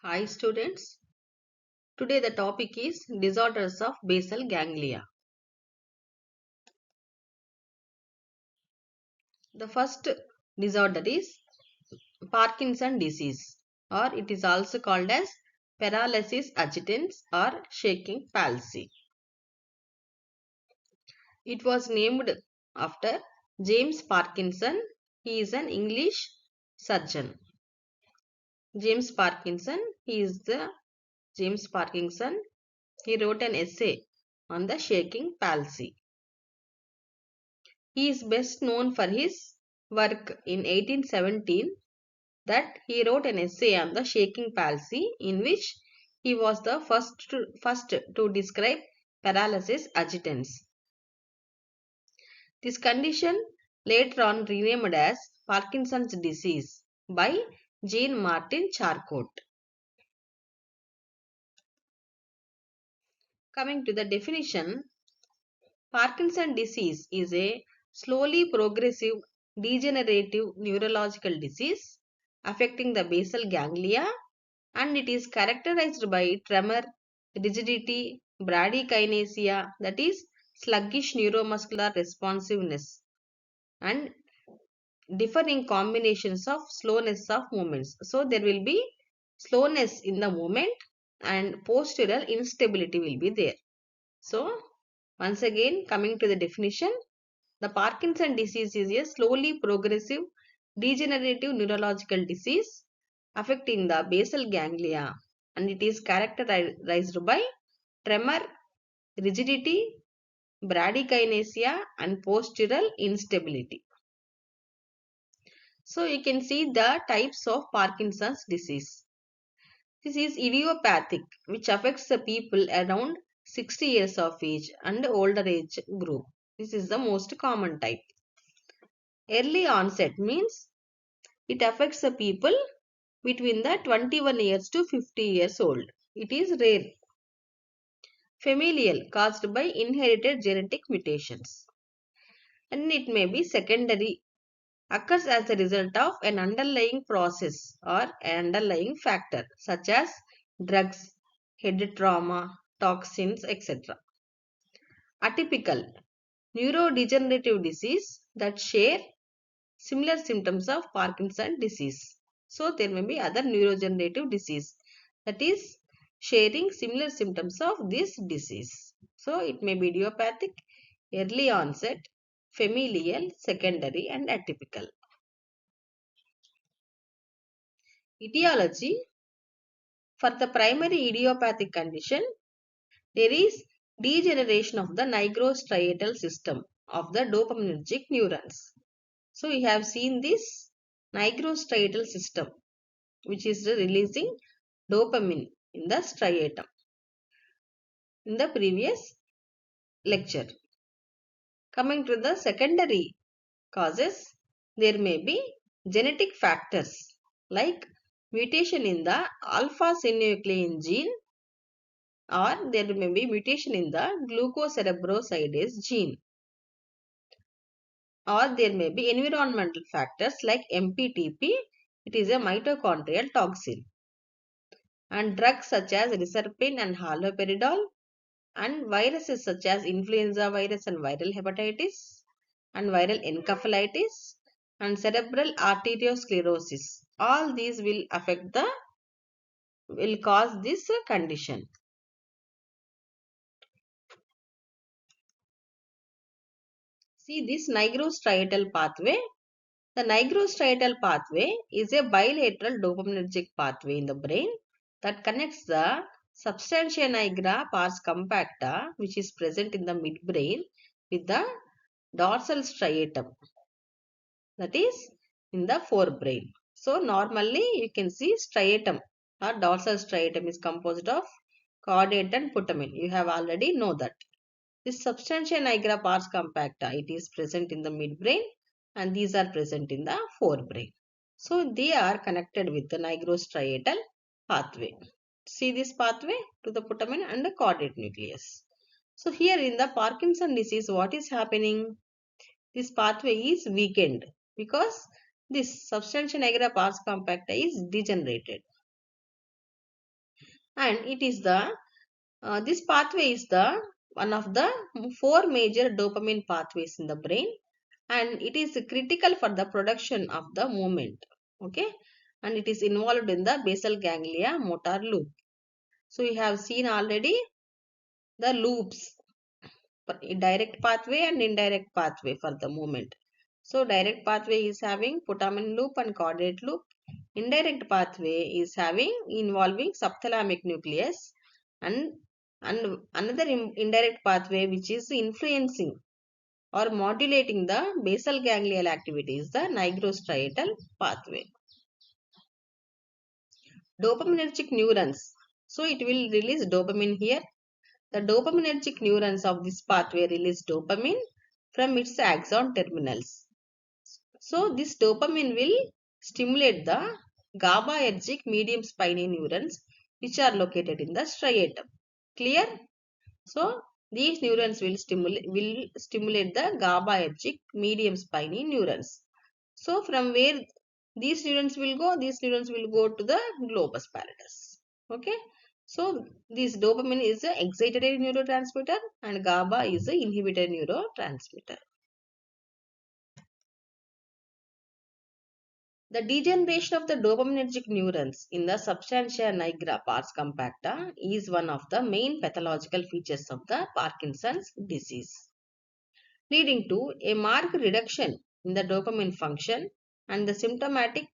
Hi students, today the topic is disorders of basal ganglia. The first disorder is Parkinson disease, or it is also called as paralysis agitans or shaking palsy. It was named after James Parkinson. He is an English surgeon. James Parkinson, he is the James Parkinson. He wrote an essay on the shaking palsy. He is best known for his work in 1817 that he wrote an essay on the shaking palsy in which he was the first to describe paralysis agitans. This condition later on renamed as Parkinson's disease by Jean Martin Charcot. Coming to the definition, Parkinson's disease is a slowly progressive degenerative neurological disease affecting the basal ganglia, and it is characterized by tremor, rigidity, bradykinesia, that is sluggish neuromuscular responsiveness, and differing combinations of slowness of movements. So there will be slowness in the movement and postural instability will be there. So once again, coming to the definition, the Parkinson disease is a slowly progressive degenerative neurological disease affecting the basal ganglia, and it is characterized by tremor, rigidity, bradykinesia and postural instability. So you can see the types of Parkinson's disease. This is idiopathic, which affects the people around 60 years of age and older age group. This is the most common type. Early onset means it affects the people between the 21 years to 50 years old. It is rare. Familial, caused by inherited genetic mutations. And it may be secondary, occurs as a result of an underlying process or an underlying factor such as drugs, head trauma, toxins, etc. Atypical, neurodegenerative disease that share similar symptoms of Parkinson's disease. So there may be other neurodegenerative disease that is sharing similar symptoms of this disease. So it may be idiopathic, early onset, familial, secondary and atypical. Etiology: for the primary idiopathic condition, there is degeneration of the nigrostriatal system of the dopaminergic neurons. So we have seen this nigrostriatal system which is releasing dopamine in the striatum in the previous lecture. Coming to the secondary causes, there may be genetic factors like mutation in the alpha-synuclein gene, or there may be mutation in the glucocerebrosidase gene, or there may be environmental factors like MPTP, it is a mitochondrial toxin, and drugs such as reserpine and haloperidol, and viruses such as influenza virus and viral hepatitis and viral encephalitis and cerebral arteriosclerosis. All these will cause this condition. See this nigrostriatal pathway. The nigrostriatal pathway is a bilateral dopaminergic pathway in the brain that connects the substantia nigra pars compacta, which is present in the midbrain, with the dorsal striatum, that is in the forebrain. So normally you can see striatum or dorsal striatum is composed of caudate and putamen. You have already know that. This substantia nigra pars compacta, it is present in the midbrain and these are present in the forebrain. So they are connected with the nigrostriatal pathway. See this pathway to the putamen and the caudate nucleus. So here in the Parkinson disease, what is happening? This pathway is weakened because this substantia nigra pars compacta is degenerated. and it is the this pathway is the one of the four major dopamine pathways in the brain, and it is critical for the production of the movement. Okay, and it is involved in the basal ganglia motor loop. So you have seen already the loops, direct pathway and indirect pathway for the movement. So direct pathway is having putamen loop and caudate loop. Indirect pathway is having involving subthalamic nucleus, and another indirect pathway which is influencing or modulating the basal ganglial activity is the nigrostriatal pathway. Dopaminergic neurons. So it will release dopamine here. The dopaminergic neurons of this pathway release dopamine from its axon terminals. So this dopamine will stimulate the GABAergic medium spiny neurons which are located in the striatum. Clear? So these neurons will stimulate the GABAergic medium spiny neurons. So from where these neurons will go? These neurons will go to the globus pallidus. Okay. So this dopamine is a excitatory neurotransmitter and GABA is a inhibitory neurotransmitter. The degeneration of the dopaminergic neurons in the substantia nigra pars compacta is one of the main pathological features of the Parkinson's disease, leading to a marked reduction in the dopamine function and the symptomatic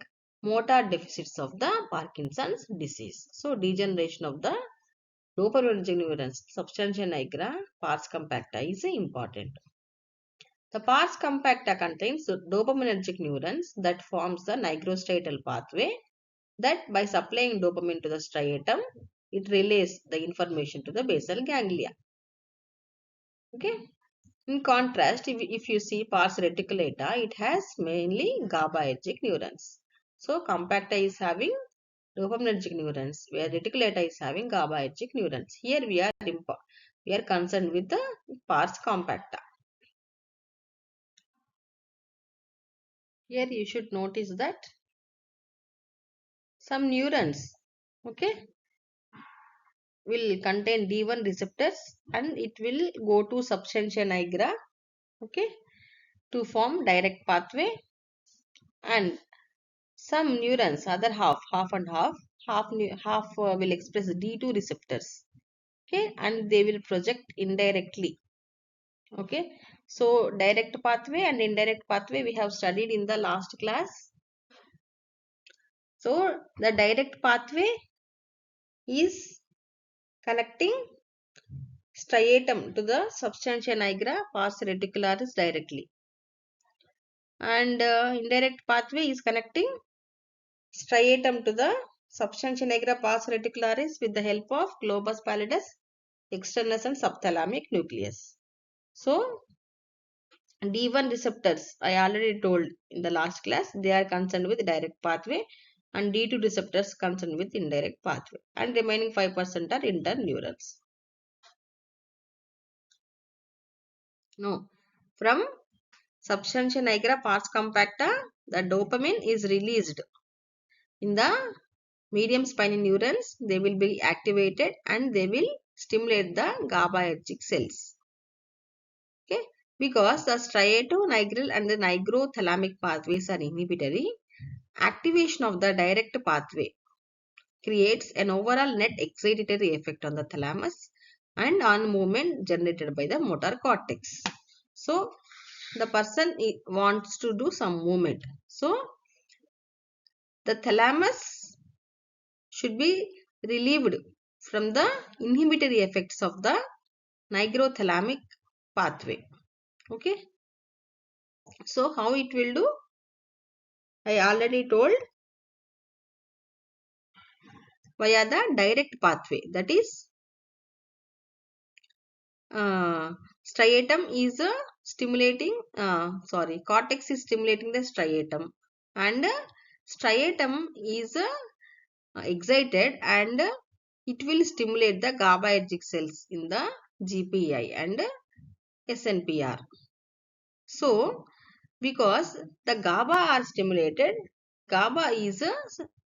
motor deficits of the Parkinson's disease. So, degeneration of the dopaminergic neurons, substantia nigra pars compacta is important. The pars compacta contains dopaminergic neurons that forms the nigrostriatal pathway that by supplying dopamine to the striatum, it relays the information to the basal ganglia. Okay. In contrast, if you see pars reticulata, it has mainly GABAergic neurons. So compacta is having dopaminergic neurons, where reticulata is having GABAergic neurons. Here we are concerned with the pars compacta. Here you should notice that some neurons, okay, will contain D1 receptors and it will go to substantia nigra, okay, to form direct pathway, and some neurons, other half and half will express D2 receptors, okay, and they will project indirectly, okay. So direct pathway and indirect pathway we have studied in the last class. So the direct pathway is connecting striatum to the substantia nigra pars reticularis directly, and indirect pathway is connecting striatum to the substantia nigra pars reticularis with the help of globus pallidus, externus and subthalamic nucleus. So D1 receptors, I already told in the last class, they are concerned with direct pathway, and D2 receptors concerned with indirect pathway, and remaining 5% are interneurons. No, from substantia nigra pars compacta, the dopamine is released in the medium spiny neurons. They will be activated and they will stimulate the GABAergic cells. Okay, because the striatonigral and the nigrothalamic pathways are inhibitory, activation of the direct pathway creates an overall net excitatory effect on the thalamus and on movement generated by the motor cortex. So the person wants to do some movement. So the thalamus should be relieved from the inhibitory effects of the nigrothalamic pathway. Okay. So how it will do? I already told, via the direct pathway. That is, striatum is cortex is stimulating the striatum, and striatum is excited, and it will stimulate the GABAergic cells in the GPI and SNPR. So because the GABA are stimulated, GABA is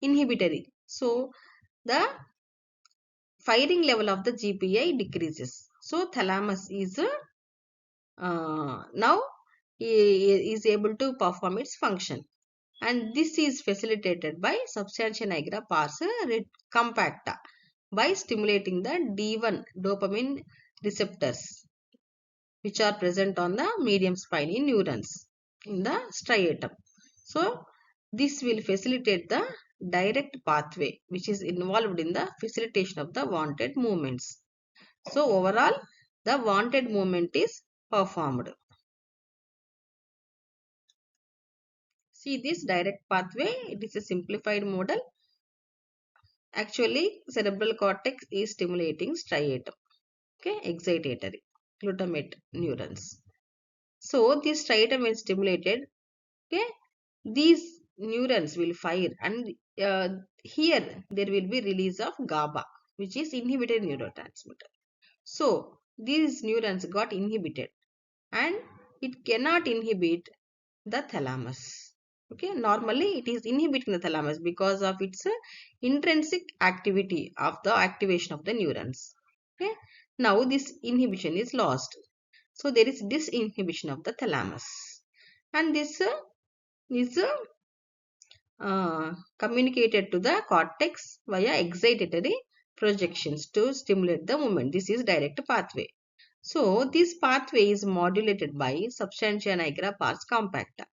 inhibitory. So the firing level of the GPI decreases. So thalamus is now is able to perform its function, and this is facilitated by substantia nigra pars compacta by stimulating the D1 dopamine receptors which are present on the medium spiny neurons in the striatum. So this will facilitate the direct pathway which is involved in the facilitation of the wanted movements. So overall the wanted movement is performed. See this direct pathway, it is a simplified model. Actually cerebral cortex is stimulating striatum, okay, excitatory glutamate neurons. So this striatum when stimulated, okay, these neurons will fire, and here there will be release of GABA which is inhibited neurotransmitter. So these neurons got inhibited and it cannot inhibit the thalamus. Okay, normally it is inhibiting the thalamus because of its intrinsic activity of the activation of the neurons. Okay, now this inhibition is lost. So there is disinhibition of the thalamus, and this is communicated to the cortex via excitatory projections to stimulate the movement. This is direct pathway. So this pathway is modulated by substantia nigra pars compacta.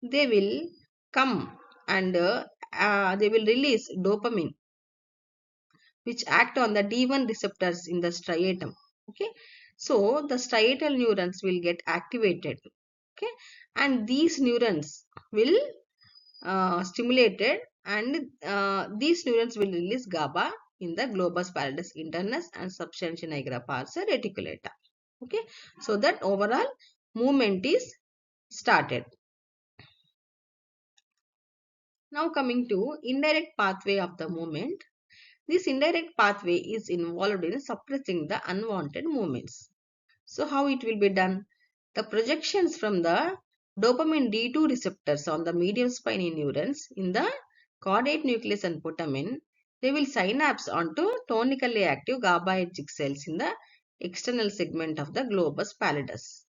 They will come and they will release dopamine which act on the D1 receptors in the striatum. Okay, so the striatal neurons will get activated. Okay, and these neurons will stimulated, and these neurons will release GABA in the globus pallidus internus and substantia nigra pars reticulata. Okay, so that overall movement is started. Now coming to indirect pathway of the movement. This indirect pathway is involved in suppressing the unwanted movements. So how it will be done? The projections from the dopamine D2 receptors on the medium spiny neurons in the caudate nucleus and putamen, they will synapse onto tonically active GABAergic cells in the external segment of the globus pallidus,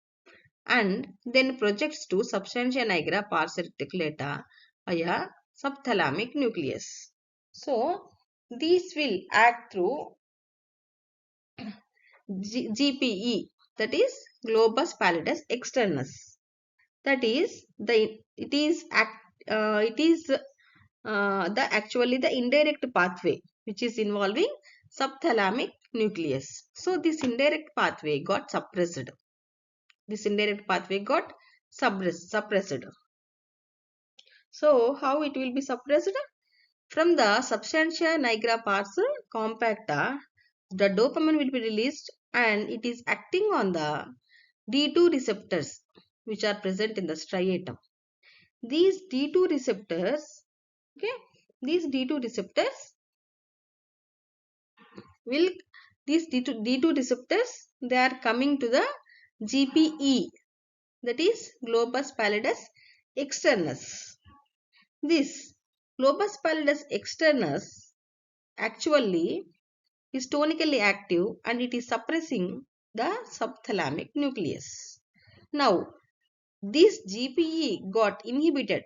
and then projects to substantia nigra pars reticulata via subthalamic nucleus. So these will act through GPE, that is globus pallidus externus. That is the actually the indirect pathway which is involving subthalamic nucleus. So this indirect pathway got suppressed. This indirect pathway got suppressed. So how it will be suppressed? From the substantia nigra pars compacta, the dopamine will be released and it is acting on the D2 receptors which are present in the striatum. These D2 receptors, okay, these D2 receptors will, these D2 receptors, they are coming to the GPE, that is globus pallidus externus. This globus pallidus externus actually is tonically active and it is suppressing the subthalamic nucleus. Now this GPE got inhibited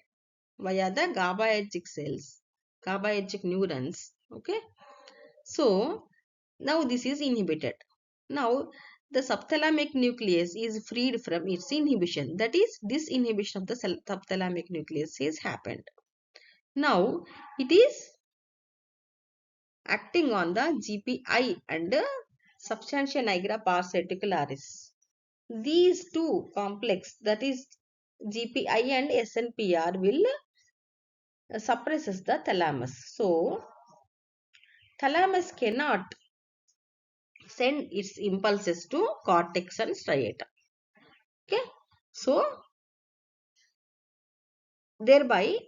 via the GABAergic cells, GABAergic neurons. Okay, so now this is inhibited. Now the subthalamic nucleus is freed from its inhibition, that is disinhibition of the subthalamic nucleus has happened. Now it is acting on the GPI and substantia nigra pars reticularis. These two complex, that is GPI and SNPR, will suppresses the thalamus. So thalamus cannot send its impulses to cortex and striatum. Okay, so thereby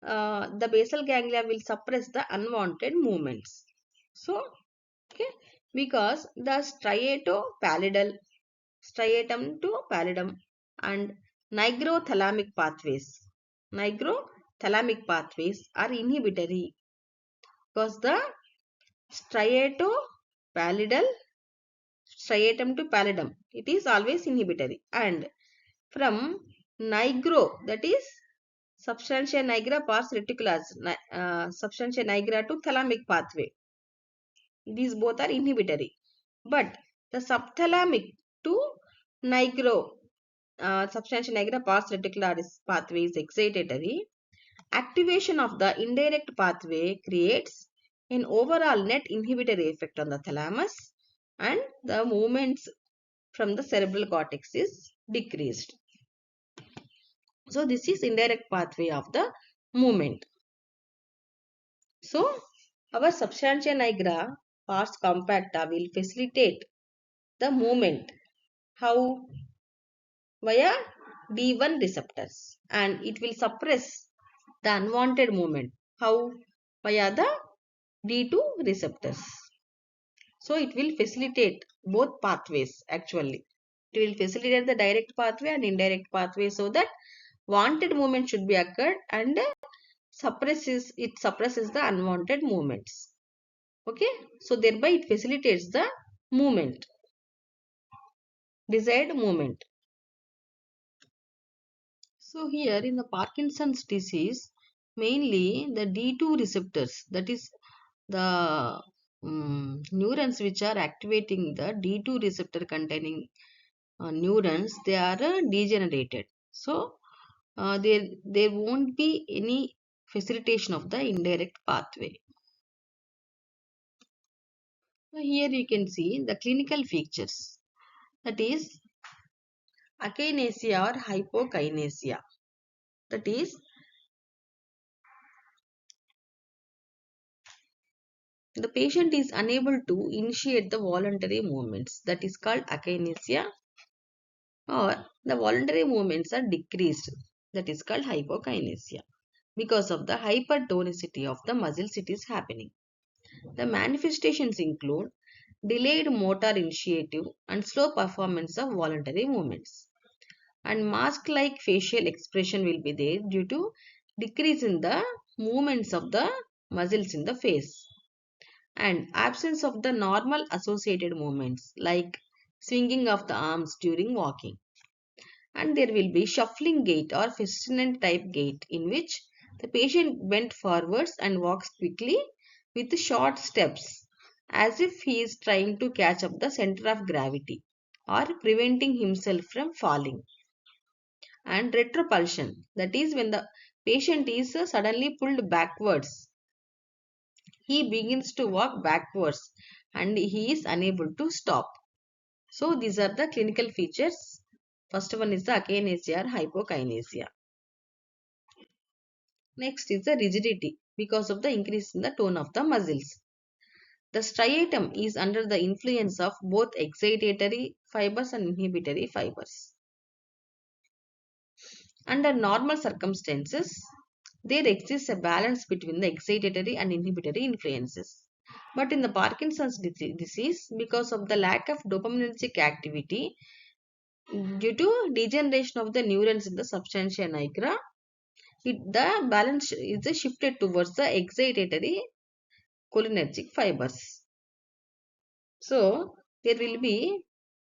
the basal ganglia will suppress the unwanted movements. So okay, because the striatopallidal, striatum to pallidum and nigrothalamic pathways are inhibitory because the striatopallidal, striatum to pallidum. It is always inhibitory. And from nigro, that is substantia nigra pars reticulans, substantia nigra to thalamic pathway. These both are inhibitory. But the subthalamic to nigro, substantia nigra pars reticularis pathway is excitatory. Activation of the indirect pathway creates an overall net inhibitory effect on the thalamus, and the movements from the cerebral cortex is decreased. So this is indirect pathway of the movement. So our substantia nigra pars compacta will facilitate the movement. How? Via D1 receptors, and it will suppress the unwanted movement. How? Via the D2 receptors. So it will facilitate both pathways actually. It will facilitate the direct pathway and indirect pathway so that wanted movement should be occurred, and it suppresses the unwanted movements. Okay, so thereby it facilitates the movement, desired movement. So here in the Parkinson's disease, mainly the D2 receptors, that is the neurons which are activating the D2 receptor containing neurons, they are degenerated. So there won't be any facilitation of the indirect pathway. So here you can see the clinical features, that is akinesia or hypokinesia. That is the patient is unable to initiate the voluntary movements, that is called akinesia, or the voluntary movements are decreased, that is called hypokinesia. Because of the hypertonicity of the muscles it is happening. The manifestations include delayed motor initiative and slow performance of voluntary movements. And mask-like facial expression will be there due to decrease in the movements of the muscles in the face. And absence of the normal associated movements like swinging of the arms during walking. And there will be shuffling gait or fistulent type gait in which the patient bent forwards and walks quickly with short steps as if he is trying to catch up the center of gravity or preventing himself from falling. And retropulsion, that is when the patient is suddenly pulled backwards, he begins to walk backwards and he is unable to stop. So these are the clinical features. First one is the akinesia or hypokinesia. Next is the rigidity because of the increase in the tone of the muscles. The striatum is under the influence of both excitatory fibers and inhibitory fibers. Under normal circumstances, there exists a balance between the excitatory and inhibitory influences. But in the Parkinson's disease, because of the lack of dopaminergic activity due to degeneration of the neurons in the substantia nigra, the balance is shifted towards the excitatory cholinergic fibers. So there will be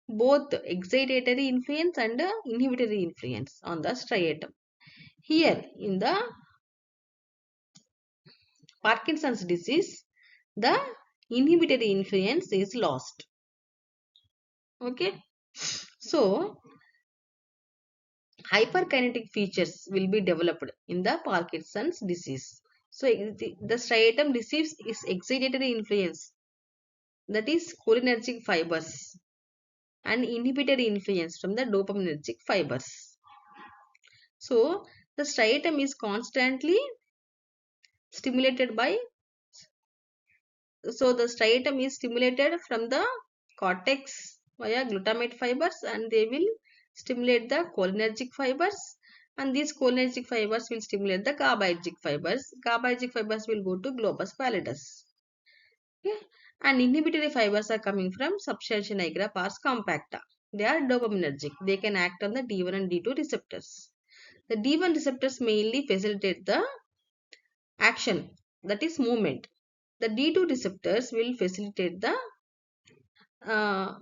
both excitatory influence and inhibitory influence on the striatum. Here in the Parkinson's disease, the inhibitory influence is lost. Okay. So hyperkinetic features will be developed in the Parkinson's disease. So the striatum receives its excitatory influence, that is cholinergic fibers, and inhibitory influence from the dopaminergic fibers. So the striatum is constantly stimulated by, so the striatum is stimulated from the cortex via glutamate fibers, and they will stimulate the cholinergic fibers, and these cholinergic fibers will stimulate the GABAergic fibers. GABAergic fibers will go to globus pallidus. Okay. And inhibitory fibers are coming from substantia nigra pars compacta. They are dopaminergic. They can act on the D1 and D2 receptors. The D1 receptors mainly facilitate the action, that is movement. The D2 receptors will facilitate the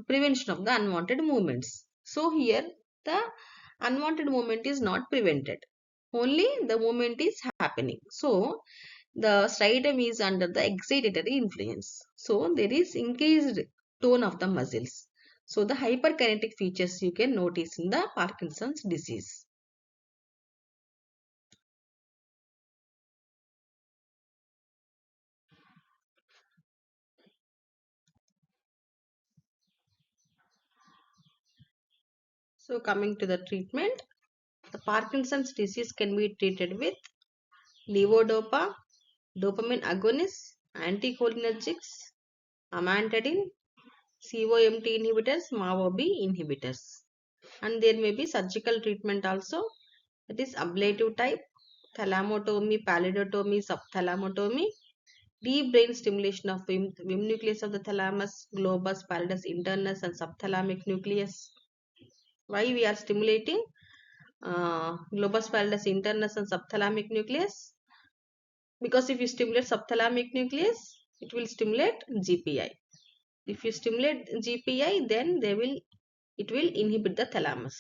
prevention of the unwanted movements. So here the unwanted movement is not prevented. Only the movement is happening. So the striatum is under the excitatory influence. So there is increased tone of the muscles. So the hyperkinetic features you can notice in the Parkinson's disease. So coming to the treatment, the Parkinson's disease can be treated with levodopa, dopamine agonists, anticholinergics, amantadine, COMT inhibitors, MAO-B inhibitors. And there may be surgical treatment also, that is ablative type, thalamotomy, pallidotomy, subthalamotomy, deep brain stimulation of VIM nucleus of the thalamus, globus pallidus internus and subthalamic nucleus. Why we are stimulating globus pallidus internus and subthalamic nucleus? Because if you stimulate subthalamic nucleus, it will stimulate GPI. If you stimulate GPI, then it will inhibit the thalamus.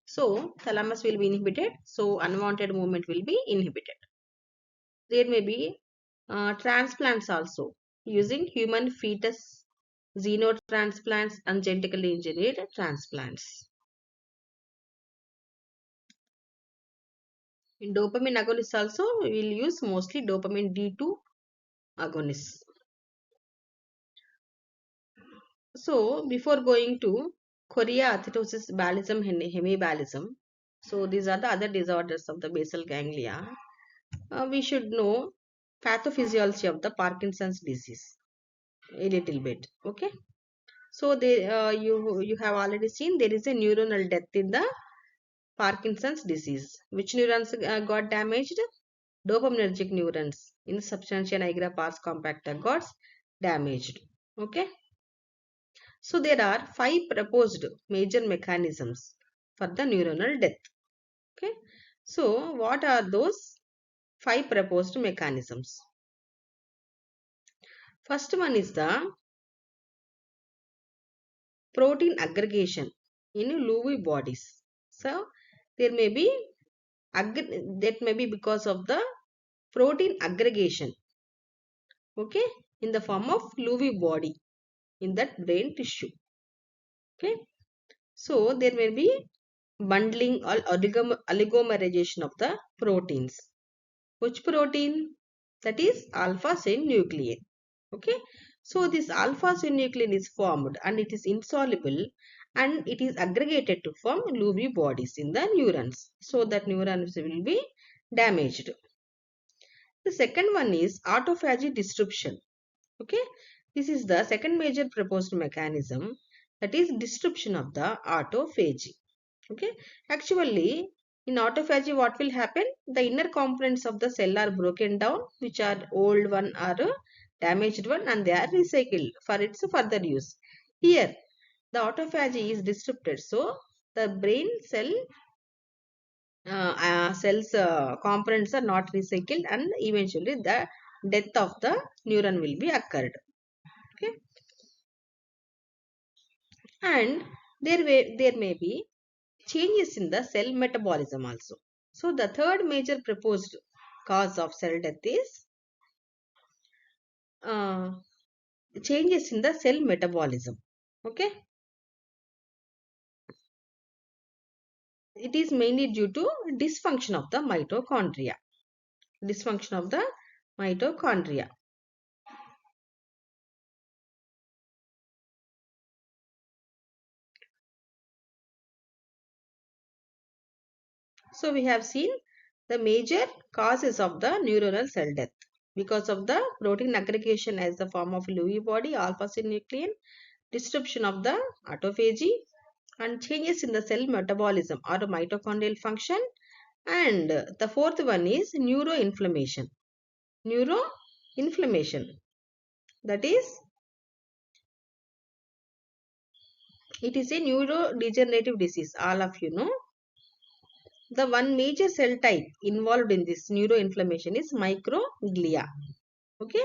So thalamus will be inhibited. So unwanted movement will be inhibited. There may be transplants also using human fetus, xenotransplants and genetically engineered transplants. In dopamine agonists also, we will use mostly dopamine D2 agonists. So before going to chorea, athetosis, balism, hemibalism, so these are the other disorders of the basal ganglia. We should know pathophysiology of the Parkinson's disease a little bit. Okay. So you have already seen there is a neuronal death in the Parkinson's disease. Which neurons got damaged? Dopaminergic neurons in substantia nigra pars compacta got damaged. Okay. So there are 5 proposed major mechanisms for the neuronal death. Okay. So what are those 5 proposed mechanisms? First one is the protein aggregation in Lewy bodies. So there may be that may be because of the protein aggregation, okay, in the form of Lewy body in that brain tissue. Okay, so there may be bundling or oligomerization of the proteins. Which protein? That is alpha-synuclein. Okay, so this alpha-synuclein is formed and it is insoluble and it is aggregated to form Lewy bodies in the neurons. So that neurons will be damaged. The second one is autophagy disruption. Okay, this is the second major proposed mechanism, that is disruption of the autophagy. Okay, actually in autophagy what will happen? The inner components of the cell are broken down, which are old one or damaged one, and they are recycled for its further use. Here the autophagy is disrupted, so the brain cells components are not recycled and eventually the death of the neuron will be occurred. Okay, and there may be changes in the cell metabolism also. So the third major proposed cause of cell death is uh, changes in the cell metabolism. Okay, it is mainly due to dysfunction of the mitochondria. Dysfunction of the mitochondria. So we have seen the major causes of the neuronal cell death because of the protein aggregation as the form of Lewy body, alpha-synuclein, disruption of the autophagy, and changes in the cell metabolism or mitochondrial function. And the fourth one is neuroinflammation. Neuroinflammation, that is, it is a neurodegenerative disease. All of you know. The one major cell type involved in this neuroinflammation is microglia. Okay,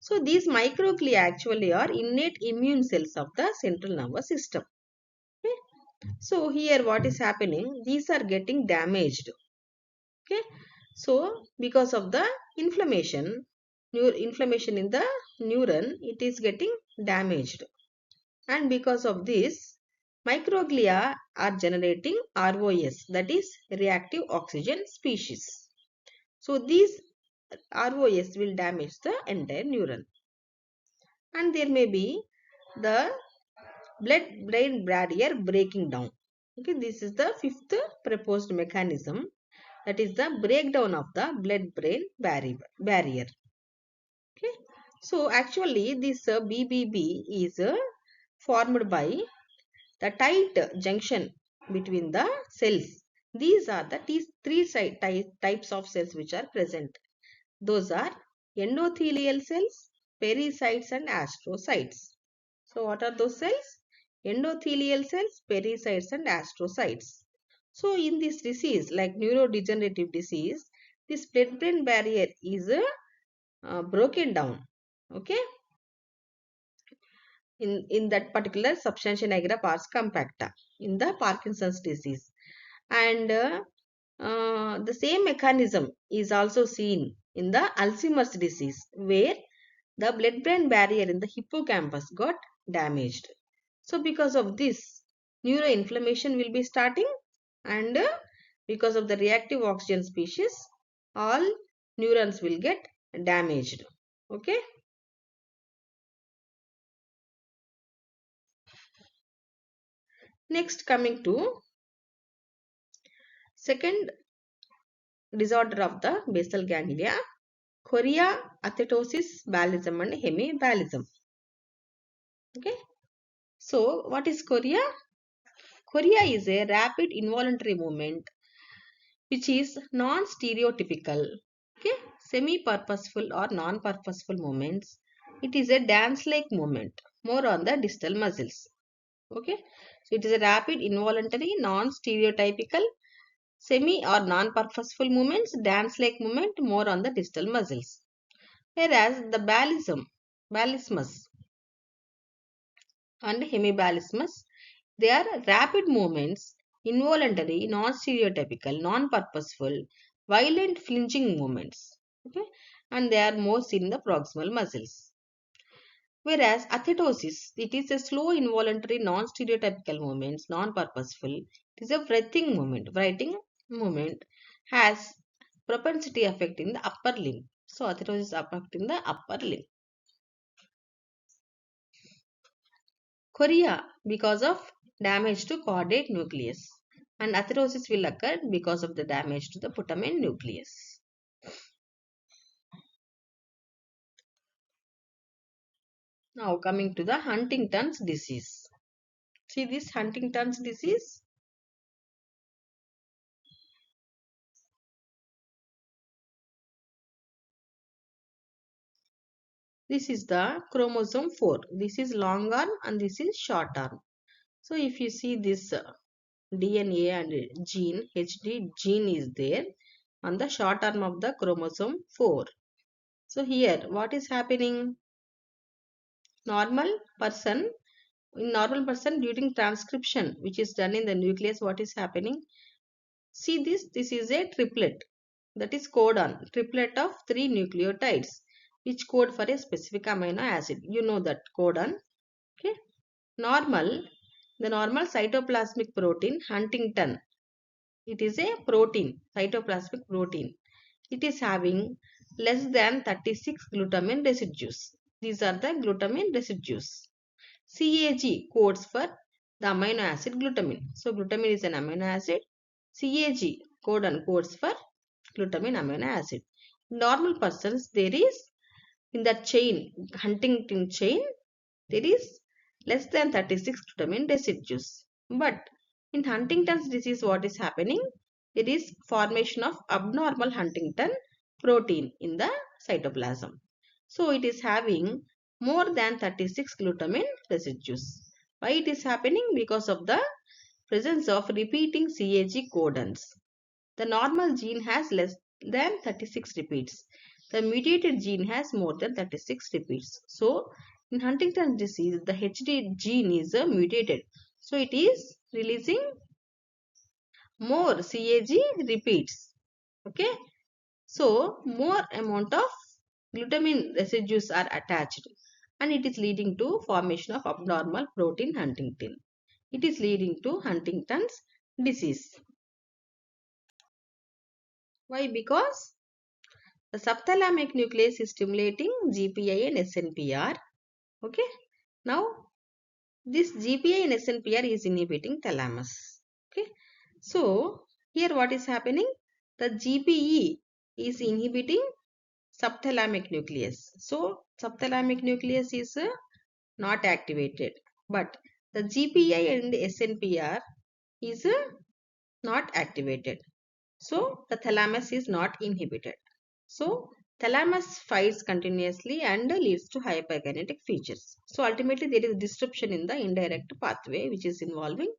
So these microglia actually are innate immune cells of the central nervous system. Okay. So here what is happening? These are getting damaged. Okay. So because of the inflammation, inflammation in the neuron, it is getting damaged. And because of this, microglia are generating ROS, that is reactive oxygen species. So these ROS will damage the entire neuron. And there may be the blood-brain barrier breaking down. Okay, this is the fifth proposed mechanism, that is the breakdown of the blood-brain barrier. Okay, so actually this BBB is formed by the tight junction between the cells. These are the three types of cells which are present. Those are endothelial cells, pericytes and astrocytes. So what are those cells? Endothelial cells, pericytes and astrocytes. So in this disease, like neurodegenerative disease, this blood-brain barrier is broken down. Okay, in that particular substantia nigra pars compacta in the Parkinson's disease. And the same mechanism is also seen in the Alzheimer's disease, where the blood-brain barrier in the hippocampus got damaged. So because of this, neuroinflammation will be starting, and because of the reactive oxygen species, all neurons will get damaged. Okay. Next, coming to second disorder of the basal ganglia, chorea, athetosis, balism and hemibalism. Okay. So what is chorea? Chorea is a rapid involuntary movement which is non-stereotypical. Okay. Semi-purposeful or non-purposeful movements. It is a dance-like movement, more on the distal muscles. Okay. So it is a rapid involuntary non-stereotypical semi or non-purposeful movements, dance-like movement, more on the distal muscles. Whereas the balismus and hemibalismus, they are rapid movements, involuntary, non-stereotypical, non-purposeful, violent flinching movements. Okay, and they are more seen in the proximal muscles. Whereas athetosis, it is a slow, involuntary, non-stereotypical movements, non-purposeful. It is a writing movement has propensity affecting the upper limb. So athetosis affecting the upper limb. Chorea because of damage to caudate nucleus, and atherosis will occur because of the damage to the putamen nucleus. Now coming to the Huntington's disease. See this Huntington's disease? This is the chromosome 4. This is long arm and this is short arm. So if you see this DNA and gene, HD gene is there on the short arm of the chromosome 4. So here what is happening? Normal person, in normal person during transcription which is done in the nucleus, what is happening? See this is a triplet, that is codon, triplet of 3 nucleotides which code for a specific amino acid. You know that codon. Okay. The normal cytoplasmic protein Huntington, it is a protein, cytoplasmic protein. It is having less than 36 glutamine residues. These are the glutamine residues. CAG codes for the amino acid glutamine. So glutamine is an amino acid. CAG codon codes for glutamine amino acid. Normal persons, there is in that chain, Huntington chain, there is less than 36 glutamine residues. But in Huntington's disease, what is happening? There is formation of abnormal Huntington protein in the cytoplasm. So it is having more than 36 glutamine residues. Why it is happening? Because of the presence of repeating CAG codons. The normal gene has less than 36 repeats. The mutated gene has more than 36 repeats. So, in Huntington's disease, the HD gene is mutated. So, it is releasing more CAG repeats. Okay. So, more amount of glutamine residues are attached and it is leading to formation of abnormal protein Huntingtin. It is leading to Huntington's disease. Why? Because the subthalamic nucleus is stimulating GPI and SNPR. Okay. Now, this GPI and SNPR is inhibiting thalamus. Okay. So, here what is happening? The GPE is inhibiting subthalamic nucleus. So, subthalamic nucleus is not activated. But the GPI and SNPR is not activated. So, the thalamus is not inhibited. So, thalamus fights continuously and leads to hyperkinetic features. So, ultimately there is disruption in the indirect pathway which is involving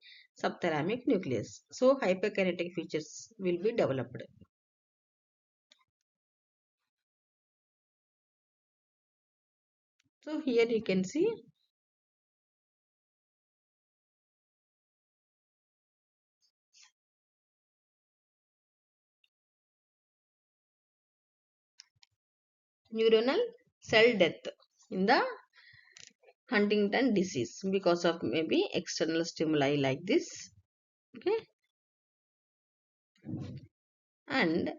subthalamic nucleus. So, hyperkinetic features will be developed. So, here you can see neuronal cell death in the Huntington disease because of maybe external stimuli like this. Okay. And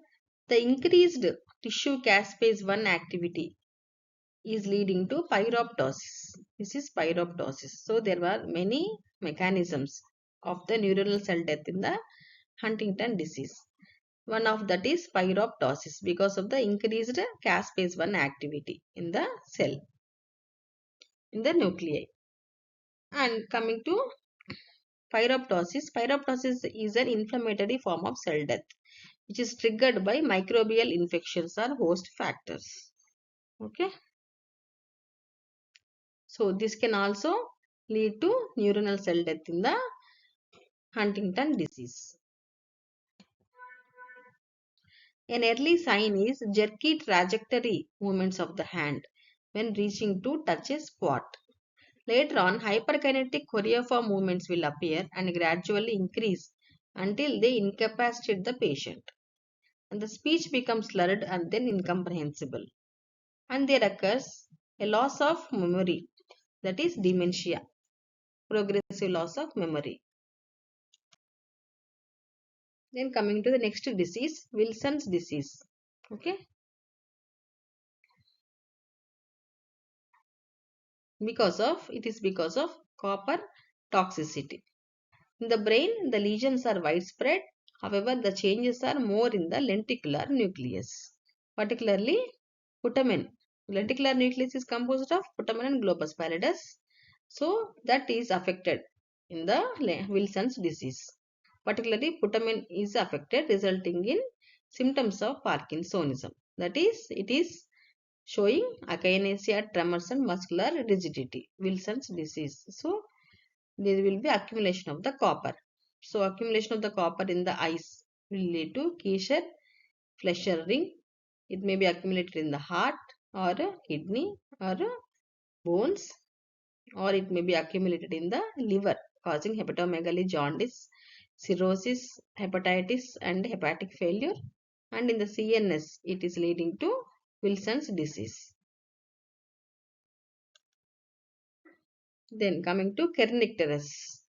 the increased tissue caspase 1 activity is leading to pyroptosis. This is pyroptosis. So there were many mechanisms of the neuronal cell death in the Huntington disease. One of that is pyroptosis because of the increased caspase 1 activity in the cell, in the nuclei. And coming to pyroptosis is an inflammatory form of cell death which is triggered by microbial infections or host factors. Okay. So this can also lead to neuronal cell death in the Huntington disease. An early sign is jerky trajectory movements of the hand when reaching to touch a spot. Later on, hyperkinetic choreoform movements will appear and gradually increase until they incapacitate the patient. And the speech becomes slurred and then incomprehensible. And there occurs a loss of memory, that is dementia, progressive loss of memory. Then coming to the next disease, Wilson's disease. Okay. It is because of copper toxicity. In the brain, the lesions are widespread. However, the changes are more in the lenticular nucleus, particularly putamen. Lenticular nucleus is composed of putamen and globus pallidus. So, that is affected in the Wilson's disease. Particularly, putamen is affected, resulting in symptoms of Parkinsonism. That is, it is showing akinesia, tremors, and muscular rigidity. Wilson's disease. So, there will be accumulation of the copper. So, accumulation of the copper in the eyes will lead to Keisher Fleischer ring. It may be accumulated in the heart or kidney or bones, or it may be accumulated in the liver, causing hepatomegaly, jaundice, cirrhosis, hepatitis, and hepatic failure. And in the CNS, it is leading to Wilson's disease. Then coming to kernicterus.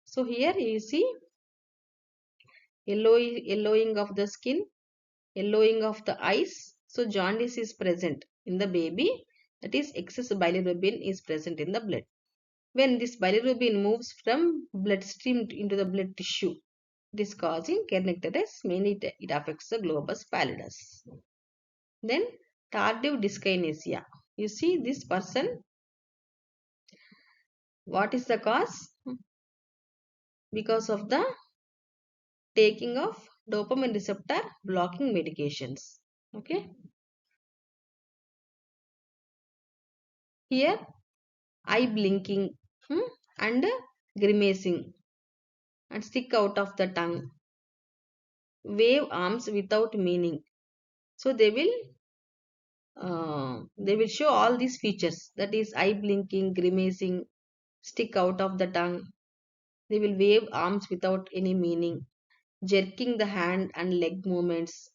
So here you see yellowing of the skin, yellowing of the eyes. So jaundice is present in the baby. That is, excess bilirubin is present in the blood. When this bilirubin moves from bloodstream into the blood tissue, it is causing kernicterus. Mainly it affects the globus pallidus. Then tardive dyskinesia. You see this person. What is the cause? Because of the taking of dopamine receptor blocking medications. Okay. Here eye blinking and grimacing and stick out of the tongue, wave arms without meaning. So they will they will show all these features, that is eye blinking, grimacing, stick out of the tongue. They will wave arms without any meaning, jerking the hand and leg movements,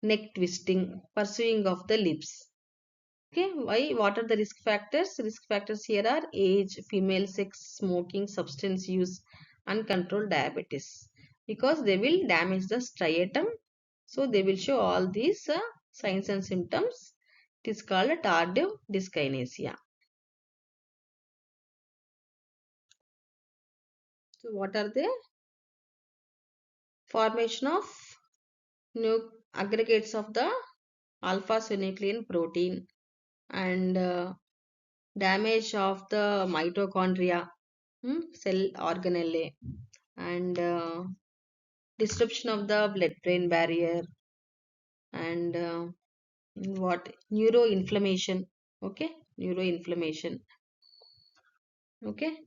neck twisting, pursuing of the lips. Okay, why? What are the risk factors? Risk factors here are age, female sex, smoking, substance use, uncontrolled diabetes. Because they will damage the striatum, so they will show all these signs and symptoms. It is called tardive dyskinesia. So what are the formation of new aggregates of the alpha synuclein protein, and damage of the mitochondria, cell organelle, and disruption of the blood brain barrier, and what neuroinflammation. Okay, neuroinflammation. Okay,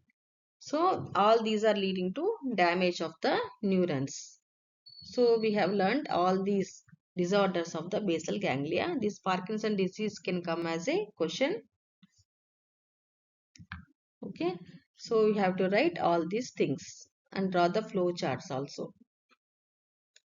so all these are leading to damage of the neurons. So we have learned all these disorders of the basal ganglia. This Parkinson disease can come as a question. Okay, so we have to write all these things and draw the flow charts also.